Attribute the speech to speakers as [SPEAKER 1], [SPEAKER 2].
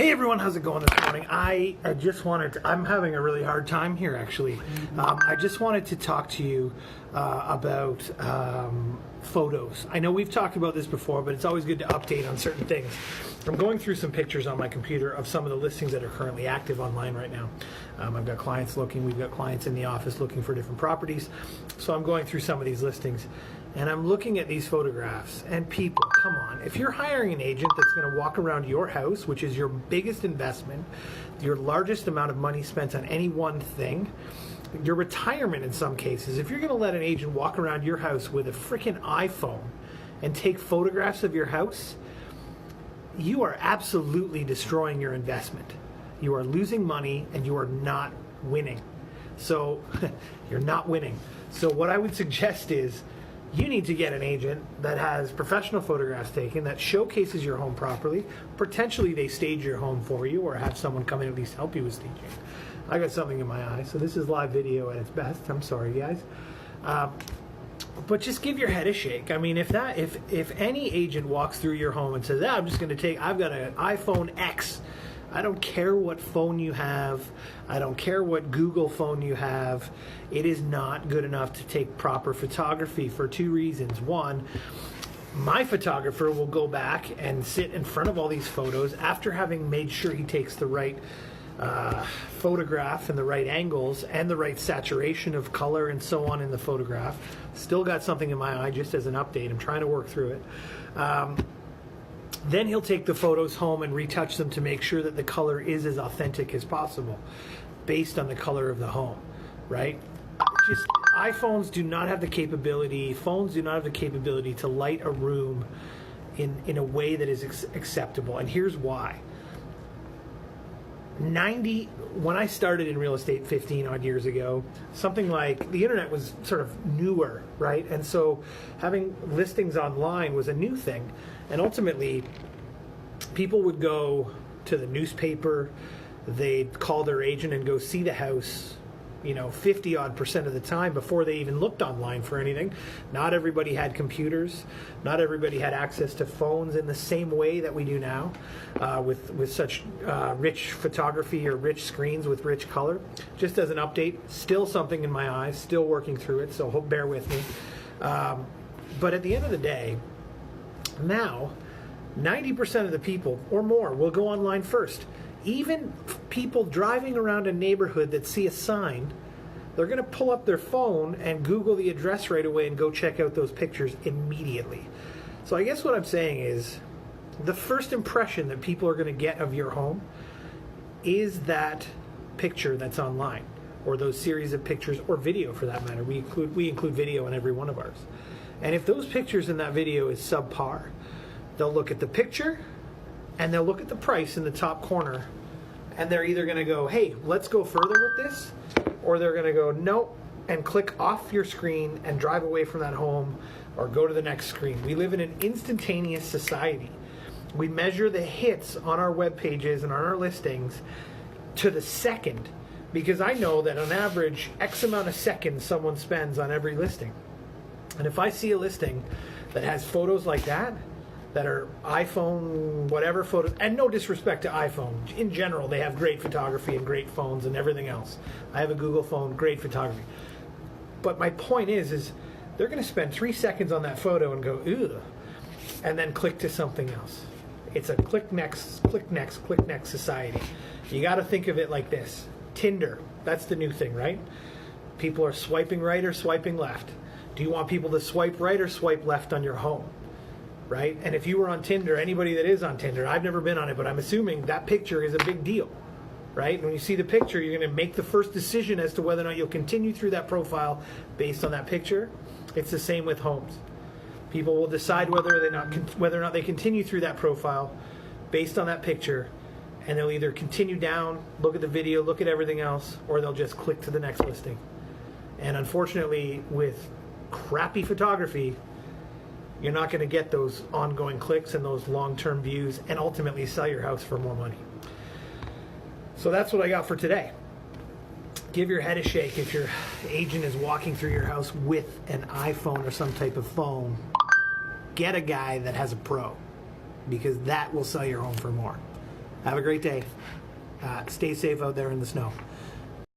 [SPEAKER 1] Hey everyone, how's it going this morning? I just wanted to, I'm having a really hard time here actually. I just wanted to talk to you about photos. I know we've talked about this before, but it's always good to update on certain things. I'm going through some pictures on my computer of some of the listings that are currently active online right now. I've got clients looking, we've got clients in the office looking for different properties. So I'm going through some of these listings and I'm looking at these photographs and people, come on. If you're hiring an agent that's gonna walk around your house, which is your biggest investment, your largest amount of money spent on any one thing, your retirement in some cases, if you're gonna let an agent walk around your house with a freaking iPhone and take photographs of your house, you are absolutely destroying your investment. You are losing money and you are not winning. So you're not winning. So what I would suggest is you need to get an agent that has professional photographs taken, that showcases your home properly. Potentially they stage your home for you or have someone come in and at least help you with staging. I got something in my eye, so this is live video at its best. I'm sorry, guys. But just give your head a shake. I mean, if any agent walks through your home and says, I'm just going to take, I've got an iPhone X. I don't care what phone you have. I don't care what Google phone you have. It is not good enough to take proper photography for two reasons. One, my photographer will go back and sit in front of all these photos after having made sure he takes the right photograph and the right angles and the right saturation of color and so on in the photograph. Still got something in my eye just as an update. I'm trying to work through it. Then he'll take the photos home and retouch them to make sure that the color is as authentic as possible based on the color of the home, right? Just iPhones do not have the capability, phones do not have the capability to light a room in a way that is acceptable. And here's why. When I started in real estate 15 odd years ago, something like the internet was sort of newer, right? And so having listings online was a new thing. And ultimately, people would go to the newspaper, they'd call their agent and go see the house, 50 odd % of the time before they even looked online for anything. Not everybody had computers. Not everybody had access to phones in the same way that we do now, with such rich photography or rich screens with rich color. Just as an update, still something in my eyes, still working through it, so bear with me. But at the end of the day, now 90% of the people or more will go online first. Even people driving around a neighborhood that see a sign, they're going to pull up their phone and Google the address right away and go check out those pictures immediately. So I guess what I'm saying is the first impression that people are going to get of your home is that picture that's online, or those series of pictures, or video for that matter. We include video in every one of ours. And if those pictures in that video is subpar, they'll look at the picture and they'll look at the price in the top corner, and they're either going to go, hey, let's go further with this, or they're going to go, nope, and click off your screen and drive away from that home or go to the next screen. We live in an instantaneous society. We measure the hits on our web pages and on our listings to the second, because I know that on average, X amount of seconds someone spends on every listing. And if I see a listing that has photos like that are iPhone, whatever photos, and no disrespect to iPhone. In general, they have great photography and great phones and everything else. I have a Google phone, great photography. But my point is they're going to spend 3 seconds on that photo and go, ugh, and then click to something else. It's a click next, click next, click next society. You got to think of it like this. Tinder, that's the new thing, right? People are swiping right or swiping left. Do you want people to swipe right or swipe left on your home? Right? And if you were on Tinder, anybody that is on Tinder, I've never been on it, but I'm assuming that picture is a big deal, right? When you see the picture, you're going to make the first decision as to whether or not you'll continue through that profile based on that picture. It's the same with homes. People will decide whether or not they continue through that profile based on that picture, and they'll either continue down, look at the video, look at everything else, or they'll just click to the next listing. And unfortunately, with crappy photography, you're not going to get those ongoing clicks and those long-term views and ultimately sell your house for more money. So that's what I got for today. Give your head a shake if your agent is walking through your house with an iPhone or some type of phone. Get a guy that has a pro, because that will sell your home for more. Have a great day. Stay safe out there in the snow.